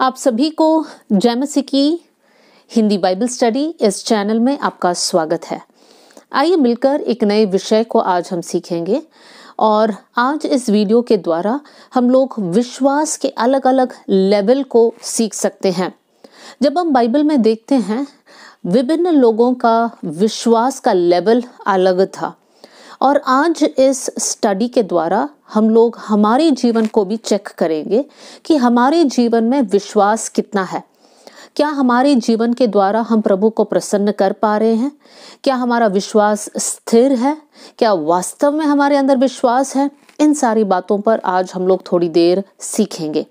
आप सभी को जय मसीह की हिंदी बाइबल स्टडी इस चैनल में आपका स्वागत है। आइए मिलकर एक नए विषय को आज हम सीखेंगे और आज इस वीडियो के द्वारा हम लोग विश्वास के अलग अलग लेवल को सीख सकते हैं। जब हम बाइबल में देखते हैं विभिन्न लोगों का विश्वास का लेवल अलग था और आज इस स्टडी के द्वारा हम लोग हमारे जीवन को भी चेक करेंगे कि हमारे जीवन में विश्वास कितना है। क्या हमारे जीवन के द्वारा हम प्रभु को प्रसन्न कर पा रहे हैं? क्या हमारा विश्वास स्थिर है? क्या वास्तव में हमारे अंदर विश्वास है? इन सारी बातों पर आज हम लोग थोड़ी देर सीखेंगे।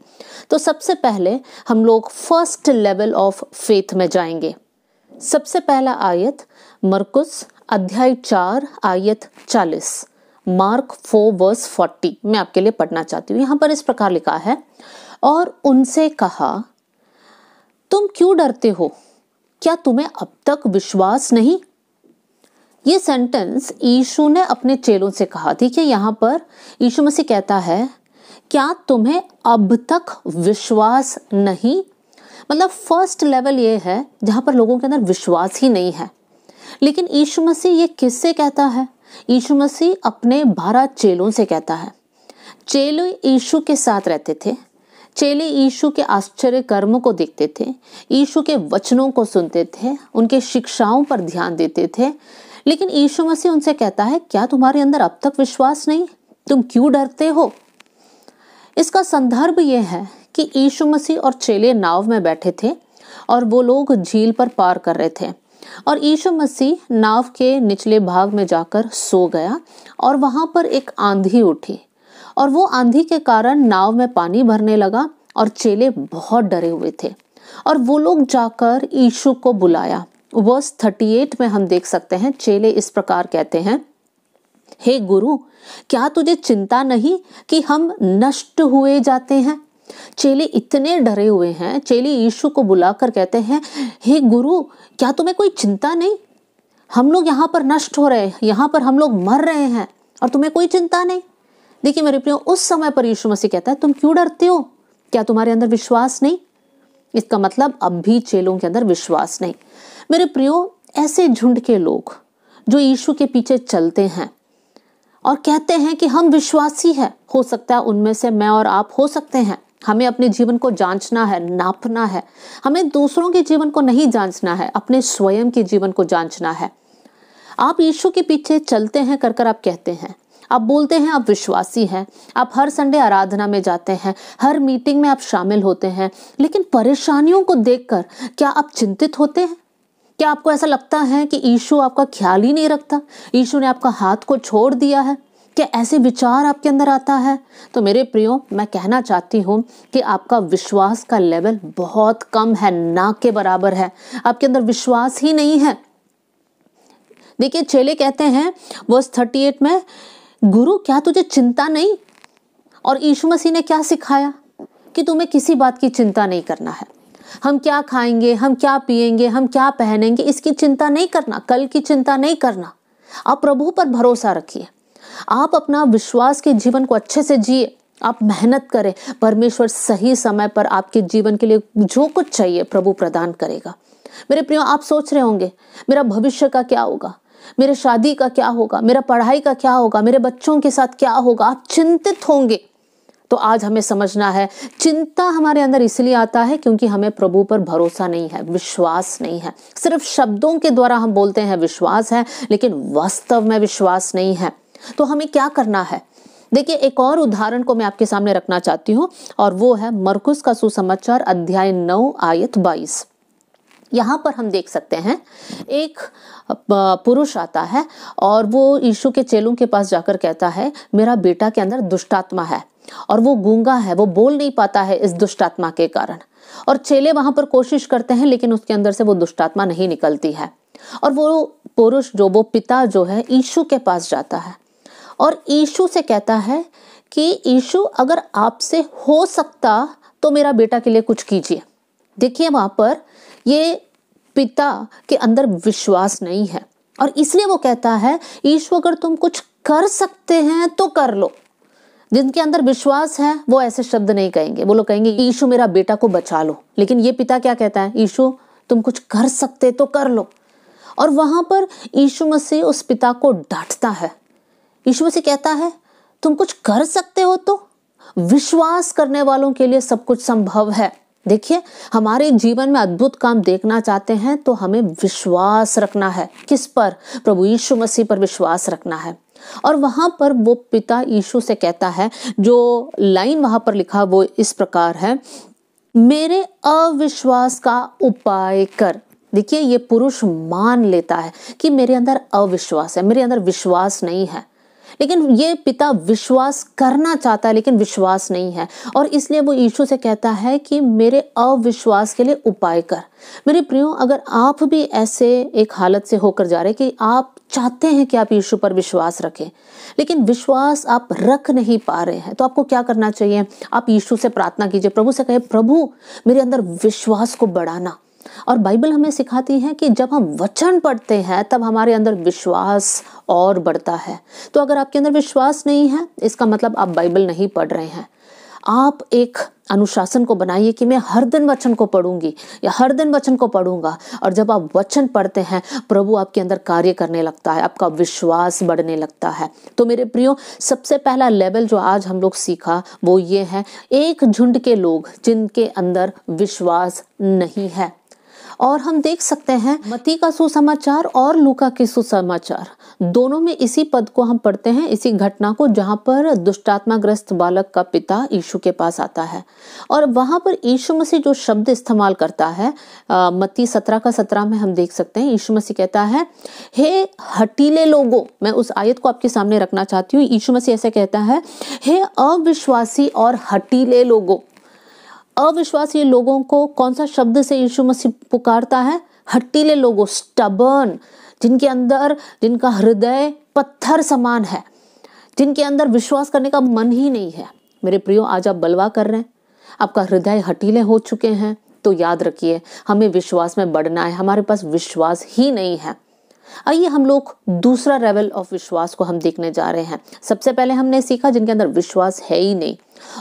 तो सबसे पहले हम लोग फर्स्ट लेवल ऑफ फेथ में जाएंगे। सबसे पहला आयत मरकुस अध्याय 4 आयत 40, मार्क 4 वर्स 40 मैं आपके लिए पढ़ना चाहती हूँ। यहाँ पर इस प्रकार लिखा है, और उनसे कहा, तुम क्यों डरते हो? क्या तुम्हें अब तक विश्वास नहीं? ये सेंटेंस यीशु ने अपने चेलों से कहा थी कि यहाँ पर यीशु मसीह कहता है, क्या तुम्हें अब तक विश्वास नहीं? मतलब फर्स्ट लेवल ये है जहाँ पर लोगों के अंदर विश्वास ही नहीं है। लेकिन यीशु मसीह ये किससे कहता है? यीशु मसीह अपने 12 चेलों से कहता है। चेले यीशु के साथ रहते थे, चेले यीशु के आश्चर्य कर्मों को देखते थे, यीशु के वचनों को सुनते थे, उनके शिक्षाओं पर ध्यान देते थे। लेकिन यीशु मसीह उनसे कहता है, क्या तुम्हारे अंदर अब तक विश्वास नहीं? तुम क्यों डरते हो? इसका संदर्भ ये है कि यीशु मसीह और चेले नाव में बैठे थे और वो लोग झील पर पार कर रहे थे और यीशु मसीह नाव के निचले भाग में जाकर सो गया और वहां पर एक आंधी उठी और वो आंधी के कारण नाव में पानी भरने लगा और चेले बहुत डरे हुए थे और वो लोग जाकर यीशु को बुलाया। वर्स 38 में हम देख सकते हैं, चेले इस प्रकार कहते हैं, हे गुरु, क्या तुझे चिंता नहीं कि हम नष्ट हुए जाते हैं? चेले इतने डरे हुए हैं। चेले यीशु को बुलाकर कहते हैं, हे गुरु, क्या तुम्हें कोई चिंता नहीं? हम लोग यहाँ पर नष्ट हो रहे हैं, यहाँ पर हम लोग मर रहे हैं और तुम्हें कोई चिंता नहीं। देखिए मेरे प्रियो, उस समय पर यीशु मसीह कहता है, तुम क्यों डरते हो? क्या तुम्हारे अंदर विश्वास नहीं? इसका मतलब अब भी चेलों के अंदर विश्वास नहीं। मेरे प्रियो, ऐसे झुंड के लोग जो यीशु के पीछे चलते हैं और कहते हैं कि हम विश्वासी हैं, हो सकता है उनमें से मैं और आप हो सकते हैं। हमें अपने जीवन को जांचना है, नापना है। हमें दूसरों के जीवन को नहीं जांचना है, अपने स्वयं के जीवन को जांचना है। आप यीशु के पीछे चलते हैं कर आप कहते हैं, आप बोलते हैं आप विश्वासी हैं, आप हर संडे आराधना में जाते हैं, हर मीटिंग में आप शामिल होते हैं, लेकिन परेशानियों को देखकर क्या आप चिंतित होते हैं? क्या आपको ऐसा लगता है कि यीशु आपका ख्याल ही नहीं रखता? यीशु ने आपका हाथ को छोड़ दिया है? क्या ऐसे विचार आपके अंदर आता है? तो मेरे प्रियो, मैं कहना चाहती हूँ कि आपका विश्वास का लेवल बहुत कम है, ना के बराबर है। आपके अंदर विश्वास ही नहीं है। देखिए चेले कहते हैं वर्स 38 में, गुरु, क्या तुझे चिंता नहीं? और यीशु मसीह ने क्या सिखाया कि तुम्हें किसी बात की चिंता नहीं करना है। हम क्या खाएंगे, हम क्या पिएंगे, हम क्या पहनेंगे, इसकी चिंता नहीं करना, कल की चिंता नहीं करना। आप प्रभु पर भरोसा रखिए। आप अपना विश्वास के जीवन को अच्छे से जिए, आप मेहनत करें। परमेश्वर सही समय पर आपके जीवन के लिए जो कुछ चाहिए प्रभु प्रदान करेगा। मेरे प्रियो, आप सोच रहे होंगे, मेरा भविष्य का क्या होगा, मेरे शादी का क्या होगा, मेरा पढ़ाई का क्या होगा, मेरे बच्चों के साथ क्या होगा। आप चिंतित होंगे। तो आज हमें समझना है, चिंता हमारे अंदर इसलिए आता है क्योंकि हमें प्रभु पर भरोसा नहीं है, विश्वास नहीं है। सिर्फ शब्दों के द्वारा हम बोलते हैं विश्वास है, लेकिन वास्तव में विश्वास नहीं है। तो हमें क्या करना है? देखिए एक और उदाहरण को मैं आपके सामने रखना चाहती हूँ और वो है मरकुस का सुसमाचार अध्याय 9 आयत 22। यहाँ पर हम देख सकते हैं एक पुरुष आता है और वो यीशु के चेलों के पास जाकर कहता है, मेरा बेटा के अंदर दुष्टात्मा है और वो गूंगा है, वो बोल नहीं पाता है इस दुष्टात्मा के कारण। और चेले वहां पर कोशिश करते हैं लेकिन उसके अंदर से वो दुष्टात्मा नहीं निकलती है। और वो पुरुष वो पिता जो है यीशु के पास जाता है और यीशु से कहता है कि यीशु, अगर आपसे हो सकता तो मेरा बेटा के लिए कुछ कीजिए। देखिए वहां पर ये पिता के अंदर विश्वास नहीं है और इसलिए वो कहता है, यीशु, अगर तुम कुछ कर सकते हैं तो कर लो। जिनके अंदर विश्वास है वो ऐसे शब्द नहीं कहेंगे। वो लोग कहेंगे यीशु मेरा बेटा को बचा लो। लेकिन ये पिता क्या कहता है, यीशु तुम कुछ कर सकते तो कर लो। और वहां पर यीशु मसीह उस पिता को डांटता है। यीशु मसीह कहता है तुम कुछ कर सकते हो तो, विश्वास करने वालों के लिए सब कुछ संभव है। देखिए, हमारे जीवन में अद्भुत काम देखना चाहते हैं तो हमें विश्वास रखना है। किस पर? प्रभु यीशु मसीह पर विश्वास रखना है। और वहां पर वो पिता यीशु से कहता है, जो लाइन वहां पर लिखा वो इस प्रकार है, मेरे अविश्वास का उपाय कर। देखिए, ये पुरुष मान लेता है कि मेरे अंदर अविश्वास है, मेरे अंदर विश्वास नहीं है। लेकिन ये पिता विश्वास करना चाहता है लेकिन विश्वास नहीं है, और इसलिए वो यीशु से कहता है कि मेरे अविश्वास के लिए उपाय कर। मेरे प्रियो, अगर आप भी ऐसे एक हालत से होकर जा रहे कि आप चाहते हैं कि आप यीशु पर विश्वास रखें लेकिन विश्वास आप रख नहीं पा रहे हैं, तो आपको क्या करना चाहिए? आप यीशु से प्रार्थना कीजिए, प्रभु से कहे, प्रभु मेरे अंदर विश्वास को बढ़ाना। और बाइबल हमें सिखाती है कि जब हम वचन पढ़ते हैं तब हमारे अंदर विश्वास और बढ़ता है। तो अगर आपके अंदर विश्वास नहीं है, इसका मतलब आप बाइबल नहीं पढ़ रहे हैं। आप एक अनुशासन को बनाइए कि मैं हर दिन वचन को पढ़ूंगी या हर दिन वचन को पढ़ूंगा। और जब आप वचन पढ़ते हैं, प्रभु आपके अंदर कार्य करने लगता है, आपका विश्वास बढ़ने लगता है। तो मेरे प्रियो, सबसे पहला लेवल जो आज हम लोग सीखा वो ये है, एक झुंड के लोग जिनके अंदर विश्वास नहीं है। और हम देख सकते हैं मत्ती का सुसमाचार और लूका की सुसमाचार दोनों में इसी पद को हम पढ़ते हैं, इसी घटना को, जहां पर दुष्टात्माग्रस्त बालक का पिता यीशु के पास आता है। और वहां पर यीशु मसीह जो शब्द इस्तेमाल करता है, मत्ती 17:17 में हम देख सकते हैं, यीशु मसीह कहता है, हे हठीले लोगों। मैं उस आयत को आपके सामने रखना चाहती हूँ। यीशु मसीह ऐसे कहता है, हे अविश्वासी और हठीले लोगों। अविश्वासी लोगों को कौन सा शब्द से यीशु मसीह पुकारता है? हठीले लोगों, स्टबर्न, जिनका हृदय पत्थर समान है, जिनके अंदर विश्वास करने का मन ही नहीं है। मेरे प्रियो, आज आप बलवा कर रहे हैं, आपका हृदय हठीले हो चुके हैं, तो याद रखिए हमें विश्वास में बढ़ना है, हमारे पास विश्वास ही नहीं है। आइए हम लोग दूसरा लेवल ऑफ विश्वास को हम देखने जा रहे हैं। सबसे पहले हमने सीखा जिनके अंदर विश्वास है ही नहीं,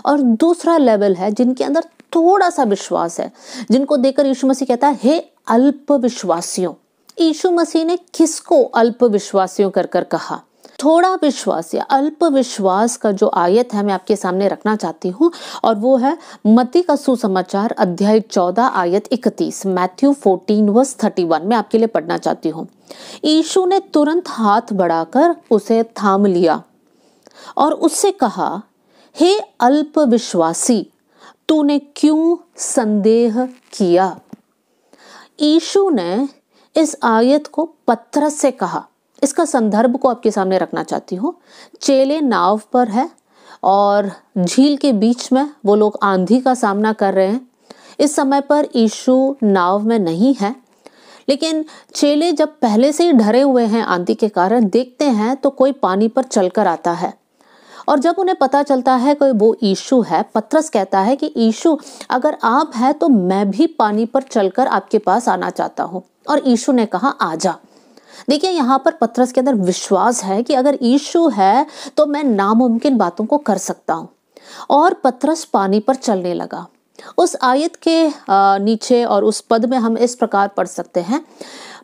और दूसरा लेवल है जिनके अंदर थोड़ा सा विश्वास है, जिनको देखकर यीशु मसीह कहता है, हे अल्प विश्वासियों। यीशु मसीह ने किसको अल्प विश्वासियों कर कहा? थोड़ा विश्वास या अल्प विश्वास का जो आयत है मैं आपके सामने रखना चाहती हूँ, और वो है मत्ती का सुसमाचार अध्याय 14 आयत 31, मैथ्यू 14:31 में आपके लिए पढ़ना चाहती हूँ। यीशु ने तुरंत हाथ बढ़ाकर उसे थाम लिया और उससे कहा, हे अल्प विश्वासी, तूने क्यों संदेह किया? यीशु ने इस आयत को पतरस से कहा। इसका संदर्भ को आपके सामने रखना चाहती हूँ। चेले नाव पर है और झील के बीच में वो लोग आंधी का सामना कर रहे हैं। इस समय पर यीशु नाव में नहीं है, लेकिन चेले जब पहले से ही डरे हुए हैं आंधी के कारण, देखते हैं तो कोई पानी पर चलकर आता है। और जब उन्हें पता चलता है कि वो यीशु है, पतरस कहता है कि यीशु, अगर आप हैं तो मैं भी पानी पर चलकर आपके पास आना चाहता हूँ। और यीशु ने कहा, आजा। देखिए, यहाँ पर पतरस के अंदर विश्वास है कि अगर यीशु है तो मैं नामुमकिन बातों को कर सकता हूँ। और पतरस पानी पर चलने लगा। उस आयत के नीचे और उस पद में हम इस प्रकार पढ़ सकते हैं,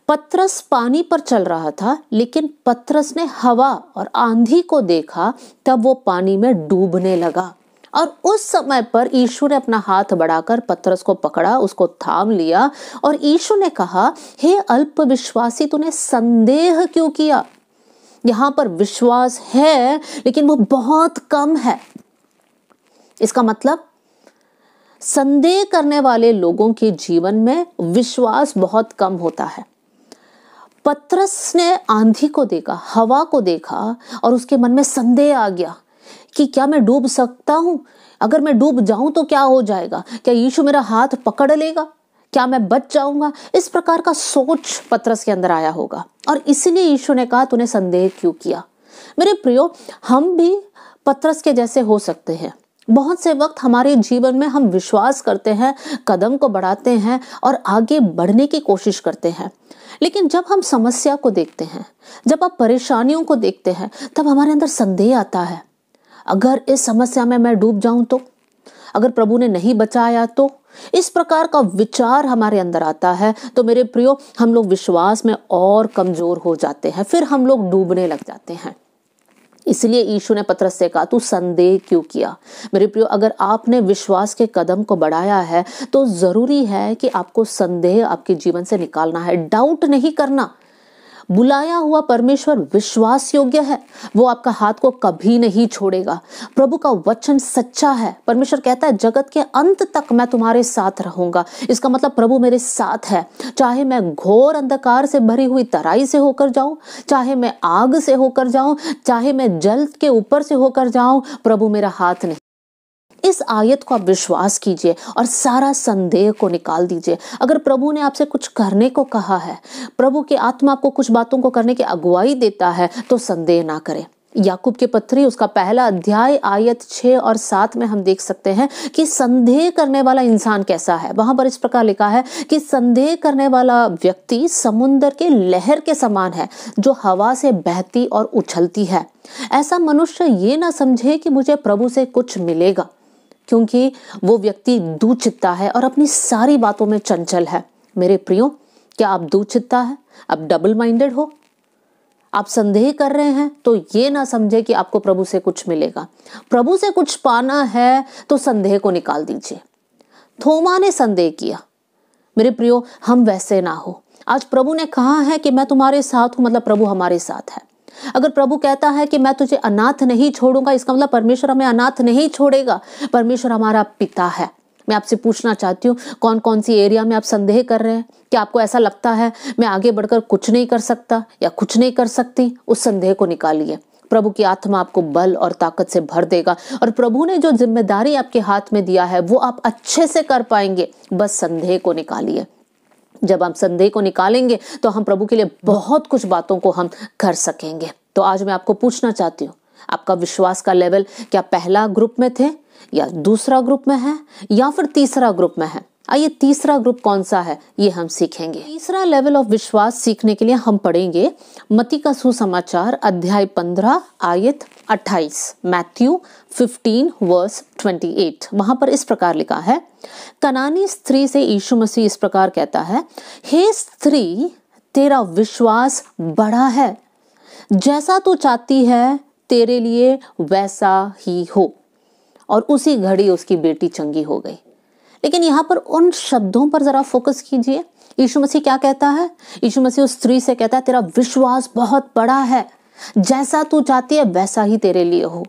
पतरस पानी पर चल रहा था, लेकिन पतरस ने हवा और आंधी को देखा, तब वो पानी में डूबने लगा। और उस समय पर यीशु ने अपना हाथ बढ़ाकर पतरस को पकड़ा, उसको थाम लिया और यीशु ने कहा, हे अल्प विश्वासी, तूने संदेह क्यों किया? यहाँ पर विश्वास है लेकिन वो बहुत कम है। इसका मतलब संदेह करने वाले लोगों के जीवन में विश्वास बहुत कम होता है। पतरस ने आंधी को देखा, हवा को देखा और उसके मन में संदेह आ गया कि क्या मैं डूब सकता हूं? अगर मैं डूब जाऊं तो क्या हो जाएगा? क्या यीशु मेरा हाथ पकड़ लेगा? क्या मैं बच जाऊंगा? इस प्रकार का सोच पतरस के अंदर आया होगा और इसलिए यीशु ने कहा, तूने संदेह क्यों किया? मेरे प्रियो, हम भी पतरस के जैसे हो सकते हैं। बहुत से वक्त हमारे जीवन में हम विश्वास करते हैं, कदम को बढ़ाते हैं और आगे बढ़ने की कोशिश करते हैं, लेकिन जब हम समस्या को देखते हैं, जब आप परेशानियों को देखते हैं, तब हमारे अंदर संदेह आता है। अगर इस समस्या में मैं डूब जाऊं तो, अगर प्रभु ने नहीं बचाया तो, इस प्रकार का विचार हमारे अंदर आता है तो मेरे प्रियो, हम लोग विश्वास में और कमजोर हो जाते हैं, फिर हम लोग डूबने लग जाते हैं। इसलिए यीशु ने पतरस से कहा, तू संदेह क्यों किया? मेरे प्रियो, अगर आपने विश्वास के कदम को बढ़ाया है तो जरूरी है कि आपको संदेह आपके जीवन से निकालना है, डाउट नहीं करना। बुलाया हुआ परमेश्वर विश्वास योग्य है, वो आपका हाथ को कभी नहीं छोड़ेगा। प्रभु का वचन सच्चा है। परमेश्वर कहता है, जगत के अंत तक मैं तुम्हारे साथ रहूंगा। इसका मतलब प्रभु मेरे साथ है, चाहे मैं घोर अंधकार से भरी हुई तराई से होकर जाऊं, चाहे मैं आग से होकर जाऊं, चाहे मैं जल के ऊपर से होकर जाऊं, प्रभु मेरा हाथ नहीं। इस आयत को आप विश्वास कीजिए और सारा संदेह को निकाल दीजिए। अगर प्रभु ने आपसे कुछ करने को कहा है, प्रभु की आत्मा आपको कुछ बातों को करने की अगुवाई देता है, तो संदेह ना करें। याकूब के पत्री उसका पहला अध्याय आयत 6 और 7 में हम देख सकते हैं कि संदेह करने वाला इंसान कैसा है। वहां पर इस प्रकार लिखा है कि संदेह करने वाला व्यक्ति समुद्र के लहर के समान है, जो हवा से बहती और उछलती है। ऐसा मनुष्य ये ना समझे कि मुझे प्रभु से कुछ मिलेगा, क्योंकि वो व्यक्ति दुचित्ता है और अपनी सारी बातों में चंचल है। मेरे प्रियो, क्या आप दुचित्ता है? आप डबल माइंडेड हो? आप संदेह कर रहे हैं तो ये ना समझे कि आपको प्रभु से कुछ मिलेगा। प्रभु से कुछ पाना है तो संदेह को निकाल दीजिए। थोमा ने संदेह किया। मेरे प्रियो, हम वैसे ना हो। आज प्रभु ने कहा है कि मैं तुम्हारे साथ हूं, मतलब प्रभु हमारे साथ है। अगर प्रभु कहता है कि मैं तुझे अनाथ नहीं छोड़ूंगा, इसका मतलब परमेश्वर हमें अनाथ नहीं छोड़ेगा। परमेश्वर हमारा पिता है। मैं आपसे पूछना चाहती हूँ, कौन कौन सी एरिया में आप संदेह कर रहे हैं? क्या आपको ऐसा लगता है मैं आगे बढ़कर कुछ नहीं कर सकता या कुछ नहीं कर सकती? उस संदेह को निकालिए। प्रभु की आत्मा आपको बल और ताकत से भर देगा और प्रभु ने जो जिम्मेदारी आपके हाथ में दिया है वो आप अच्छे से कर पाएंगे। बस संदेह को निकालिए। जब हम संदेह को निकालेंगे तो हम प्रभु के लिए बहुत कुछ बातों को हम कर सकेंगे। तो आज मैं आपको पूछना चाहती हूँ, आपका विश्वास का लेवल क्या पहला ग्रुप में थे या दूसरा ग्रुप में है या फिर तीसरा ग्रुप में है? आइए तीसरा ग्रुप कौन सा है ये हम सीखेंगे। तीसरा लेवल ऑफ विश्वास सीखने के लिए हम पढ़ेंगे मत्ती का सुसमाचार अध्याय 15 आयत 28, मैथ्यू 15 वर्स 28। वहां पर इस प्रकार लिखा है, कनानी स्त्री से यीशु मसीह इस प्रकार कहता है, हे स्त्री, तेरा विश्वास बड़ा है, जैसा तू चाहती है तेरे लिए वैसा ही हो। और उसी घड़ी उसकी बेटी चंगी हो गई। लेकिन यहाँ पर उन शब्दों पर जरा फोकस कीजिए। यीशु मसीह क्या कहता है? यीशु मसीह उस स्त्री से कहता है, तेरा विश्वास बहुत बड़ा है, जैसा तू चाहती है वैसा ही तेरे लिए हो।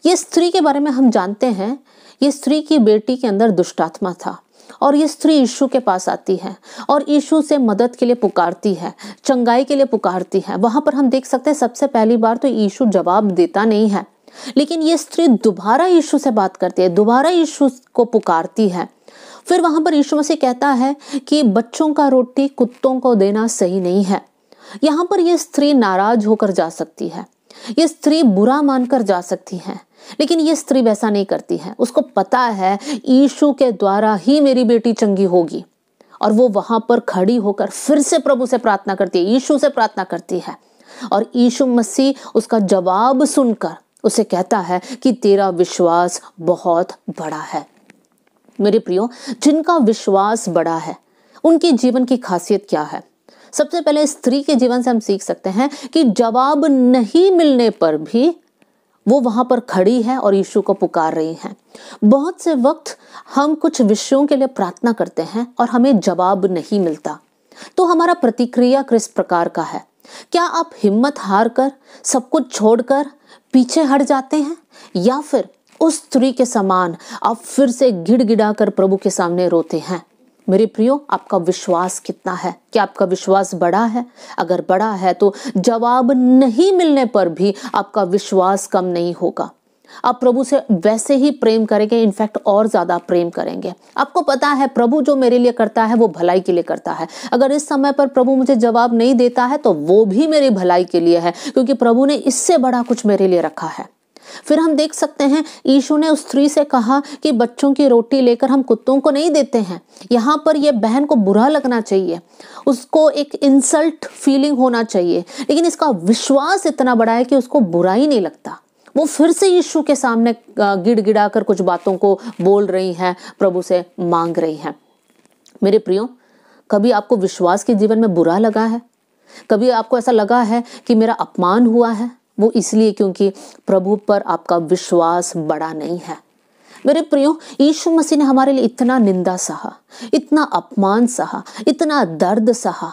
ये स्त्री के बारे में हम जानते हैं, ये स्त्री की बेटी के अंदर दुष्ट आत्मा था और ये स्त्री यीशु के पास आती है और यीशु से मदद के लिए पुकारती है, चंगाई के लिए पुकारती है। वहां पर हम देख सकते हैं सबसे पहली बार तो यीशु जवाब देता नहीं है, लेकिन ये स्त्री दोबारा यीशु से बात करती है, दोबारा यीशु को पुकारती है। फिर वहां पर यीशु मसीह कहता है कि बच्चों का रोटी कुत्तों को देना सही नहीं है। यहाँ पर ये स्त्री नाराज होकर जा सकती है, ये स्त्री बुरा मानकर जा सकती है, लेकिन ये स्त्री वैसा नहीं करती है। उसको पता है यीशु के द्वारा ही मेरी बेटी चंगी होगी और वो वहां पर खड़ी होकर फिर से प्रभु से प्रार्थना करती है, यीशु से प्रार्थना करती है और यीशु मसीह उसका जवाब सुनकर उसे कहता है कि तेरा विश्वास बहुत बड़ा है। मेरे प्रियो, जिनका विश्वास बड़ा है उनके जीवन की खासियत क्या है? सबसे पहले स्त्री के जीवन से हम सीख सकते हैं कि जवाब नहीं मिलने पर भी वो वहां पर खड़ी है और यीशु को पुकार रही है। बहुत से वक्त हम कुछ विषयों के लिए प्रार्थना करते हैं और हमें जवाब नहीं मिलता, तो हमारा प्रतिक्रिया किस प्रकार का है? क्या आप हिम्मत हार कर सब कुछ छोड़कर पीछे हट जाते हैं या फिर उस स्त्री के समान आप फिर से गिड़गिड़ाकर प्रभु के सामने रोते हैं? मेरे प्रियो, आपका विश्वास कितना है? क्या आपका विश्वास बड़ा है? अगर बड़ा है तो जवाब नहीं मिलने पर भी आपका विश्वास कम नहीं होगा। आप प्रभु से वैसे ही प्रेम करेंगे, इनफैक्ट और ज्यादा प्रेम करेंगे। आपको पता है प्रभु जो मेरे लिए करता है वो भलाई के लिए करता है। अगर इस समय पर प्रभु मुझे जवाब नहीं देता है तो वो भी मेरी भलाई के लिए है, क्योंकि प्रभु ने इससे बड़ा कुछ मेरे लिए रखा है। फिर हम देख सकते हैं यीशु ने उस स्त्री से कहा कि बच्चों की रोटी लेकर हम कुत्तों को नहीं देते हैं। यहाँ पर यह बहन को बुरा लगना चाहिए, उसको एक इंसल्ट फीलिंग होना चाहिए, लेकिन इसका विश्वास इतना बड़ा है कि उसको बुरा ही नहीं लगता। वो फिर से यीशु के सामने गिड़गिड़ा कर कुछ बातों को बोल रही हैं, प्रभु से मांग रही हैं। मेरे प्रियो, कभी आपको विश्वास के जीवन में बुरा लगा है? कभी आपको ऐसा लगा है कि मेरा अपमान हुआ है? वो इसलिए क्योंकि प्रभु पर आपका विश्वास बड़ा नहीं है। मेरे प्रियो, यीशु मसीह ने हमारे लिए इतना निंदा सहा, इतना अपमान सहा, इतना दर्द सहा,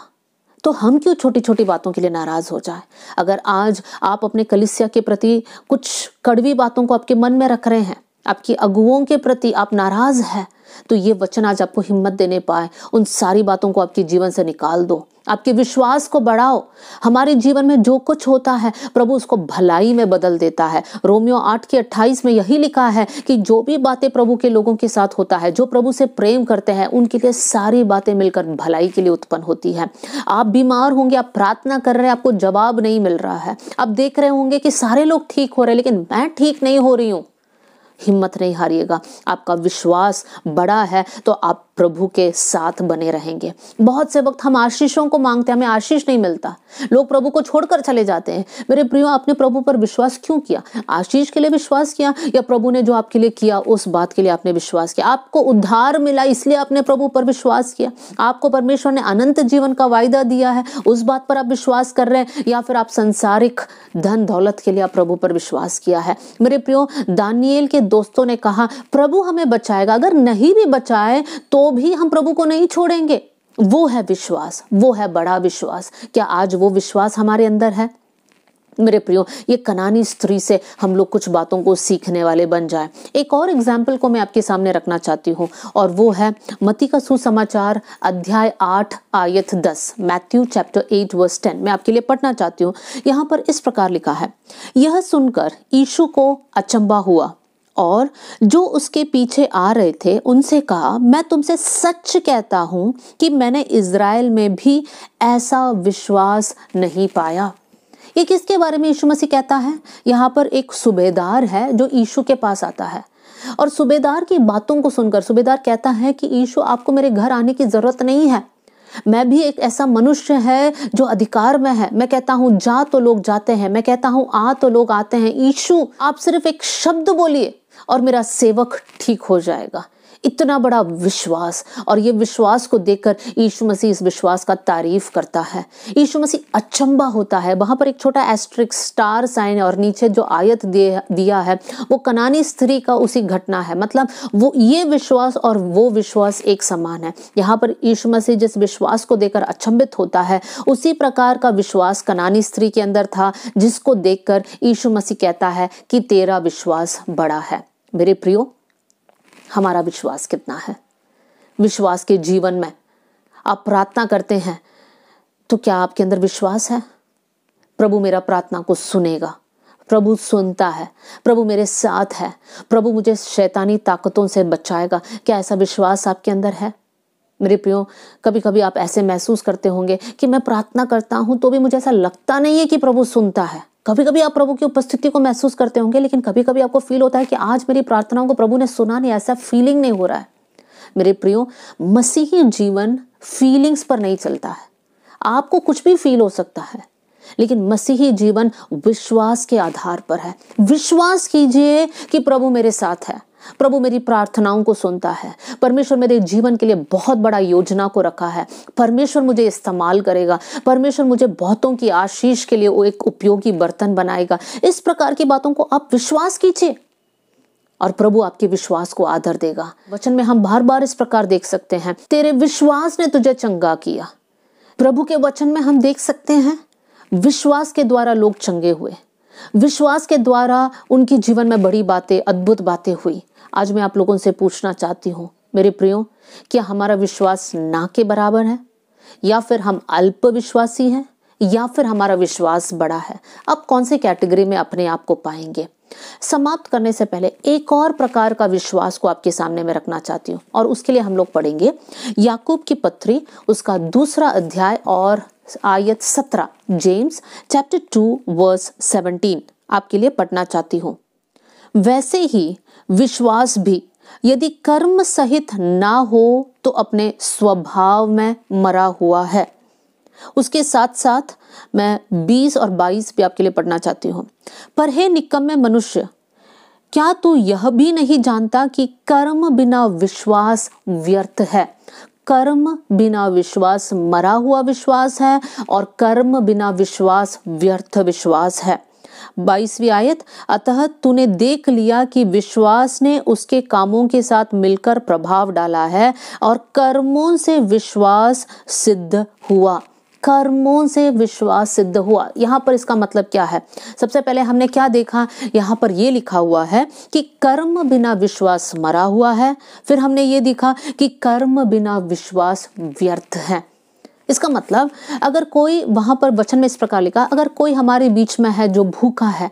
तो हम क्यों छोटी छोटी बातों के लिए नाराज हो जाए? अगर आज आप अपने कलीसिया के प्रति कुछ कड़वी बातों को आपके मन में रख रहे हैं, आपकी अगुओं के प्रति आप नाराज हैं, तो ये वचन आज आपको हिम्मत देने पाए, उन सारी बातों को आपके जीवन से निकाल दो, आपके विश्वास को बढ़ाओ। हमारे जीवन में जो कुछ होता है प्रभु उसको भलाई में बदल देता है। रोमियो 8:28 में यही लिखा है कि जो भी बातें प्रभु के लोगों के साथ होता है, जो प्रभु से प्रेम करते हैं, उनके लिए सारी बातें मिलकर भलाई के लिए उत्पन्न होती है। आप बीमार होंगे, आप प्रार्थना कर रहे हैं, आपको जवाब नहीं मिल रहा है, आप देख रहे होंगे कि सारे लोग ठीक हो रहे हैं लेकिन मैं ठीक नहीं हो रही हूं। हिम्मत नहीं हारिएगा, आपका विश्वास बड़ा है तो आप प्रभु के साथ बने रहेंगे। बहुत से वक्त हम आशीषों को मांगते हैं, हमें आशीष नहीं मिलता, लोग प्रभु को छोड़कर चले जाते हैं। मेरे प्रियो, आपने प्रभु पर विश्वास क्यों किया? आशीष के लिए विश्वास किया या प्रभु ने जो आपके लिए किया उस बात के लिए आपने विश्वास किया? आपको उद्धार मिला इसलिए आपने प्रभु पर विश्वास किया? आपको परमेश्वर ने अनंत जीवन का वायदा दिया है, उस बात पर आप विश्वास कर रहे हैं? या फिर आप संसारिक धन दौलत के लिए आप प्रभु पर विश्वास किया है? मेरे प्रियो, दानियेल के दोस्तों ने कहा प्रभु हमें बचाएगा, अगर नहीं भी बचाए तो भी हम प्रभु को नहीं छोड़ेंगे। वो है विश्वास, वो है बड़ा विश्वास। क्या आज वो विश्वास हमारे अंदर है? मेरे प्रियो, ये कनानी स्त्री से हम लोग कुछ बातों को सीखने वाले बन जाए। एक और एग्जाम्पल को मैं आपके सामने रखना चाहती हूँ और वो है मत्ती का सुसमाचार अध्याय 8 आयत 10, मैथ्यू चैप्टर 8 वर्स 10। मैं आपके लिए पढ़ना चाहती हूँ। यहाँ पर इस प्रकार लिखा है, यह सुनकर यीशु को अचंभा हुआ और जो उसके पीछे आ रहे थे उनसे कहा, मैं तुमसे सच कहता हूं कि मैंने इज़राइल में भी ऐसा विश्वास नहीं पाया। ये किसके बारे में यीशु मसीह कहता है? यहाँ पर एक सूबेदार है जो यीशु के पास आता है और सूबेदार की बातों को सुनकर सूबेदार कहता है कि यीशु, आपको मेरे घर आने की जरूरत नहीं है, मैं भी एक ऐसा मनुष्य है जो अधिकार में है। मैं कहता हूं जा तो लोग जाते हैं, मैं कहता हूं आ तो लोग आते हैं। यीशु, आप सिर्फ एक शब्द बोलिए और मेरा सेवक ठीक हो जाएगा। इतना बड़ा विश्वास, और ये विश्वास को देखकर यीशु मसीह इस विश्वास का तारीफ करता है। यीशु मसीह अचंभा होता है। वहां पर एक छोटा एस्ट्रिक स्टार साइन है और नीचे जो आयत दिया है वो कनानी स्त्री का उसी घटना है। मतलब वो ये विश्वास और वो विश्वास एक समान है। यहाँ पर यीशु मसीह जिस विश्वास को देखकर अचंभित होता है उसी प्रकार का विश्वास कनानी स्त्री के अंदर था, जिसको देखकर यीशु मसीह कहता है कि तेरा विश्वास बड़ा है। मेरे प्रियो, हमारा विश्वास कितना है? विश्वास के जीवन में आप प्रार्थना करते हैं तो क्या आपके अंदर विश्वास है? प्रभु मेरा प्रार्थना को सुनेगा, प्रभु सुनता है, प्रभु मेरे साथ है, प्रभु मुझे शैतानी ताकतों से बचाएगा। क्या ऐसा विश्वास आपके अंदर है? मेरे प्रियो, कभी कभी आप ऐसे महसूस करते होंगे कि मैं प्रार्थना करता हूं तो भी मुझे ऐसा लगता नहीं है कि प्रभु सुनता है। कभी कभी आप प्रभु की उपस्थिति को महसूस करते होंगे, लेकिन कभी कभी आपको फील होता है कि आज मेरी प्रार्थनाओं को प्रभु ने सुना नहीं, ऐसा फीलिंग नहीं हो रहा है। मेरे प्रियो, मसीही जीवन फीलिंग्स पर नहीं चलता है। आपको कुछ भी फील हो सकता है, लेकिन मसीही जीवन विश्वास के आधार पर है। विश्वास कीजिए कि प्रभु मेरे साथ है, प्रभु मेरी प्रार्थनाओं को सुनता है, परमेश्वर मेरे जीवन के लिए बहुत बड़ा योजना को रखा है, परमेश्वर मुझे इस्तेमाल करेगा, परमेश्वर मुझे बहुतों की आशीष के लिए वो एक उपयोगी बर्तन बनाएगा। इस प्रकार की बातों को आप विश्वास कीजिए और प्रभु आपके विश्वास को आदर देगा। वचन में हम बार बार इस प्रकार देख सकते हैं, तेरे विश्वास ने तुझे चंगा किया। प्रभु के वचन में हम देख सकते हैं विश्वास के द्वारा लोग चंगे हुए, विश्वास के द्वारा उनके जीवन में बड़ी बातें, अद्भुत बातें हुई। आज मैं आप लोगों से पूछना चाहती हूँ मेरे प्रियो, क्या हमारा विश्वास ना के बराबर है, या फिर हम अल्प विश्वासी हैं, या फिर हमारा विश्वास बड़ा है? आप कौन सी कैटेगरी में अपने आप को पाएंगे? समाप्त करने से पहले एक और प्रकार का विश्वास को आपके सामने में रखना चाहती हूँ और उसके लिए हम लोग पढ़ेंगे याकूब की पत्री, उसका 2 अध्याय और आयत 17, जेम्स चैप्टर 2 वर्स 17 आपके लिए पढ़ना चाहती हूँ। वैसे ही विश्वास भी यदि कर्म सहित ना हो तो अपने स्वभाव में मरा हुआ है, उसके साथ साथ मैं 20 और 22 भी आपके लिए पढ़ना चाहती हूँ। पर हे निकम्मे मनुष्य, क्या तू यह भी नहीं जानता कि कर्म बिना विश्वास व्यर्थ है? कर्म बिना विश्वास मरा हुआ विश्वास है और कर्म बिना विश्वास व्यर्थ विश्वास है। 22वीं आयत, अतः तूने देख लिया कि विश्वास ने उसके कामों के साथ मिलकर प्रभाव डाला है और कर्मों से विश्वास सिद्ध हुआ। कर्मों से विश्वास सिद्ध हुआ। यहाँ पर इसका मतलब क्या है? सबसे पहले हमने क्या देखा? यहाँ पर ये लिखा हुआ है कि कर्म बिना विश्वास मरा हुआ है। फिर हमने ये देखा कि कर्म बिना विश्वास व्यर्थ है। इसका मतलब अगर कोई, वहां पर वचन में इस प्रकार लिखा, अगर कोई हमारे बीच में है जो भूखा है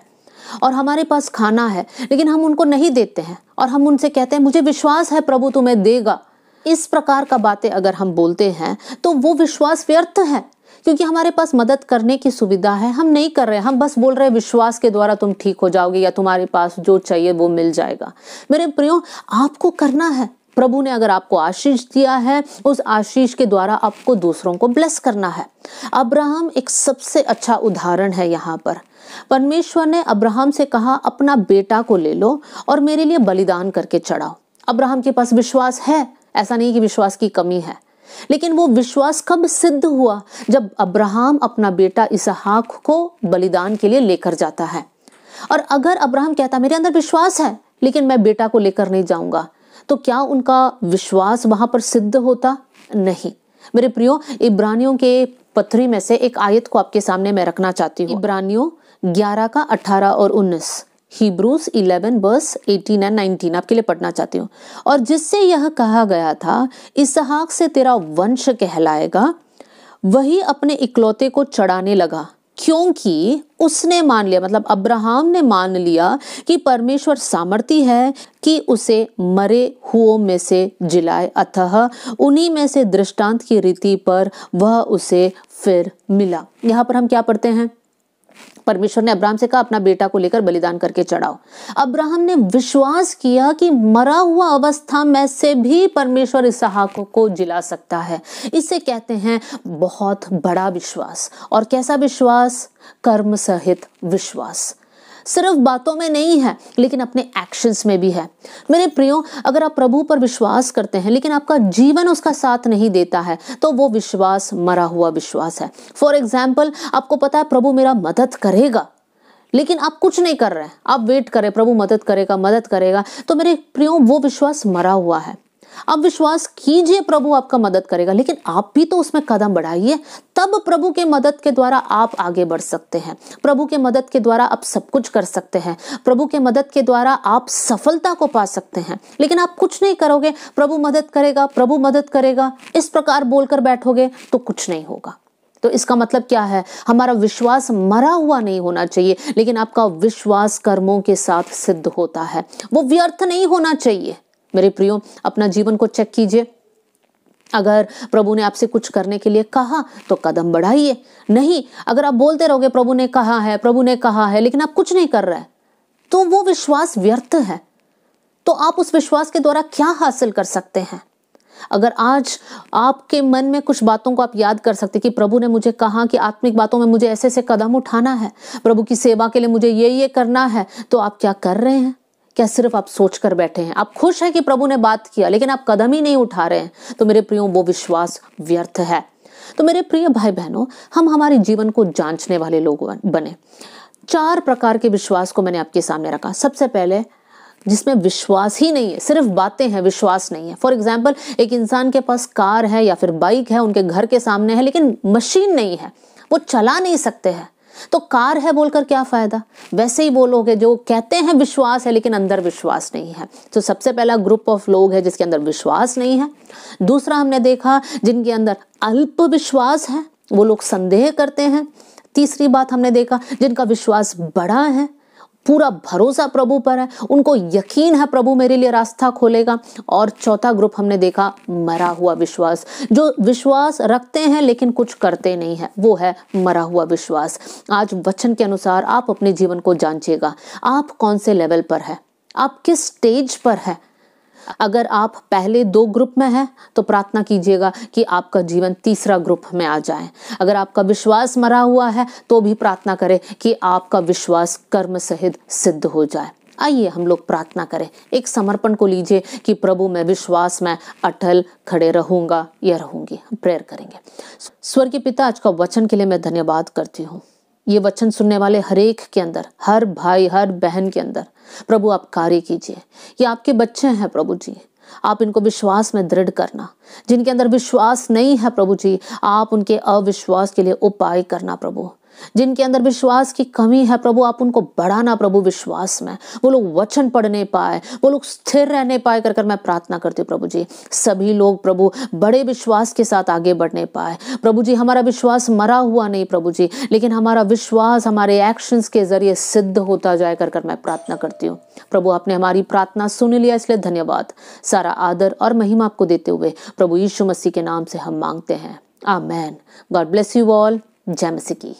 और हमारे पास खाना है लेकिन हम उनको नहीं देते हैं और हम उनसे कहते हैं मुझे विश्वास है प्रभु तुम्हें देगा, इस प्रकार का बातें अगर हम बोलते हैं तो वो विश्वास व्यर्थ है, क्योंकि हमारे पास मदद करने की सुविधा है, हम नहीं कर रहे, हम बस बोल रहे हैं विश्वास के द्वारा तुम ठीक हो जाओगे या तुम्हारे पास जो चाहिए वो मिल जाएगा। मेरे प्रियो, आपको करना है। प्रभु ने अगर आपको आशीष दिया है, उस आशीष के द्वारा आपको दूसरों को ब्लेस करना है। अब्राहम एक सबसे अच्छा उदाहरण है। यहाँ पर परमेश्वर ने अब्राहम से कहा अपना बेटा को ले लो और मेरे लिए बलिदान करके चढ़ाओ। अब्राहम के पास विश्वास है, ऐसा नहीं कि विश्वास की कमी है, लेकिन वो विश्वास कब सिद्ध हुआ? जब अब्राहम अपना बेटा इसहाक को बलिदान के लिए लेकर जाता है। और अगर अब्राहम कहता मेरे अंदर विश्वास है लेकिन मैं बेटा को लेकर नहीं जाऊंगा, तो क्या उनका विश्वास वहां पर सिद्ध होता? नहीं। मेरे प्रियो, इब्रानियों के पत्री में से एक आयत को आपके सामने मैं रखना चाहती हूँ। इब्रानियों 11 का 18 और 19, Hebrews 11 वर्स 18 और 19 आपके लिए पढ़ना चाहती हूँ। और जिससे यह कहा गया था इसहाक से तेरा वंश कहलाएगा, वही अपने इकलौते को चढ़ाने लगा, क्योंकि उसने मान लिया, मतलब अब्राहम ने मान लिया कि परमेश्वर सामर्थी है कि उसे मरे हुओं में से जिलाए, अतः उन्हीं में से दृष्टांत की रीति पर वह उसे फिर मिला। यहाँ पर हम क्या पढ़ते हैं? परमेश्वर ने अब्राहम से कहा अपना बेटा को लेकर बलिदान करके चढ़ाओ। अब्राहम ने विश्वास किया कि मरा हुआ अवस्था में से भी परमेश्वर इसहाक को जिला सकता है। इसे कहते हैं बहुत बड़ा विश्वास। और कैसा विश्वास? कर्म सहित विश्वास। सिर्फ बातों में नहीं है लेकिन अपने एक्शंस में भी है। मेरे प्रियो, अगर आप प्रभु पर विश्वास करते हैं लेकिन आपका जीवन उसका साथ नहीं देता है तो वो विश्वास मरा हुआ विश्वास है। फॉर एग्जाम्पल, आपको पता है प्रभु मेरा मदद करेगा लेकिन आप कुछ नहीं कर रहे हैं, आप वेट करें प्रभु मदद करेगा, तो मेरे प्रियो वो विश्वास मरा हुआ है। आप विश्वास कीजिए प्रभु आपका मदद करेगा, लेकिन आप भी तो उसमें कदम बढ़ाइए, तब प्रभु के मदद के द्वारा आप आगे बढ़ सकते हैं। प्रभु के मदद के द्वारा आप सब कुछ कर सकते हैं। प्रभु के मदद के द्वारा आप सफलता को पा सकते हैं। लेकिन आप कुछ नहीं करोगे, प्रभु मदद करेगा इस प्रकार बोलकर बैठोगे तो कुछ नहीं होगा। तो इसका मतलब क्या है? हमारा विश्वास मरा हुआ नहीं होना चाहिए, लेकिन आपका विश्वास कर्मों के साथ सिद्ध होता है, वो व्यर्थ नहीं होना चाहिए। मेरे प्रियो, अपना जीवन को चेक कीजिए। अगर प्रभु ने आपसे कुछ करने के लिए कहा तो कदम बढ़ाइए। नहीं, अगर आप बोलते रहोगे प्रभु ने कहा है लेकिन आप कुछ नहीं कर रहे तो वो विश्वास व्यर्थ है। तो आप उस विश्वास के द्वारा क्या हासिल कर सकते हैं? अगर आज आपके मन में कुछ बातों को आप याद कर सकते कि प्रभु ने मुझे कहा कि आत्मिक बातों में मुझे ऐसे ऐसे कदम उठाना है, प्रभु की सेवा के लिए मुझे ये करना है, तो आप क्या कर रहे हैं? क्या सिर्फ आप सोच कर बैठे हैं? आप खुश हैं कि प्रभु ने बात किया लेकिन आप कदम ही नहीं उठा रहे हैं, तो मेरे प्रियो वो विश्वास व्यर्थ है। तो मेरे प्रिय भाई बहनों, हम हमारे जीवन को जांचने वाले लोग बने। 4 प्रकार के विश्वास को मैंने आपके सामने रखा। सबसे पहले जिसमें विश्वास ही नहीं है, सिर्फ बातें हैं, विश्वास नहीं है। फॉर एग्जाम्पल, एक इंसान के पास कार है या फिर बाइक है, उनके घर के सामने है, लेकिन मशीन नहीं है, वो चला नहीं सकते हैं, तो कार है बोलकर क्या फायदा? वैसे ही बोलोगे जो कहते हैं विश्वास है लेकिन अंदर विश्वास नहीं है। तो सबसे पहला ग्रुप ऑफ लोग है जिसके अंदर विश्वास नहीं है। दूसरा हमने देखा जिनके अंदर अल्प विश्वास है, वो लोग संदेह करते हैं। तीसरी बात हमने देखा जिनका विश्वास बड़ा है, पूरा भरोसा प्रभु पर है, उनको यकीन है प्रभु मेरे लिए रास्ता खोलेगा। और चौथा ग्रुप हमने देखा मरा हुआ विश्वास, जो विश्वास रखते हैं लेकिन कुछ करते नहीं है, वो है मरा हुआ विश्वास। आज वचन के अनुसार आप अपने जीवन को जांचिएगा, आप कौन से लेवल पर है, आप किस स्टेज पर है। अगर आप पहले 2 ग्रुप में हैं तो प्रार्थना कीजिएगा कि आपका जीवन तीसरा ग्रुप में आ जाए। अगर आपका विश्वास मरा हुआ है तो भी प्रार्थना करें कि आपका विश्वास कर्म सहित सिद्ध हो जाए। आइए हम लोग प्रार्थना करें, एक समर्पण को लीजिए कि प्रभु मैं विश्वास में अटल खड़े रहूंगा या रहूंगी। हम प्रेयर करेंगे। स्वर्गीय पिता, आज का वचन के लिए मैं धन्यवाद करती हूँ। ये वचन सुनने वाले हर एक के अंदर, हर भाई हर बहन के अंदर प्रभु आप कार्य कीजिए। ये आपके बच्चे हैं प्रभु जी, आप इनको विश्वास में दृढ़ करना। जिनके अंदर विश्वास नहीं है प्रभु जी, आप उनके अविश्वास के लिए उपाय करना प्रभु। जिनके अंदर विश्वास की कमी है प्रभु, आप उनको बढ़ाना प्रभु विश्वास में। वो लोग वचन पढ़ने पाए, वो लोग स्थिर रहने पाए कर मैं प्रार्थना करती हूँ प्रभु जी। सभी लोग प्रभु बड़े विश्वास के साथ आगे बढ़ने पाए प्रभु जी। हमारा विश्वास मरा हुआ नहीं प्रभु जी, लेकिन हमारा विश्वास हमारे एक्शंस के जरिए सिद्ध होता जाए कर मैं प्रार्थना करती हूँ प्रभु। आपने हमारी प्रार्थना सुन लिया, इसलिए धन्यवाद। सारा आदर और महिमा आपको देते हुए प्रभु यीशु मसीह के नाम से हम मांगते हैं, amen. God bless you all. जय मसीह की।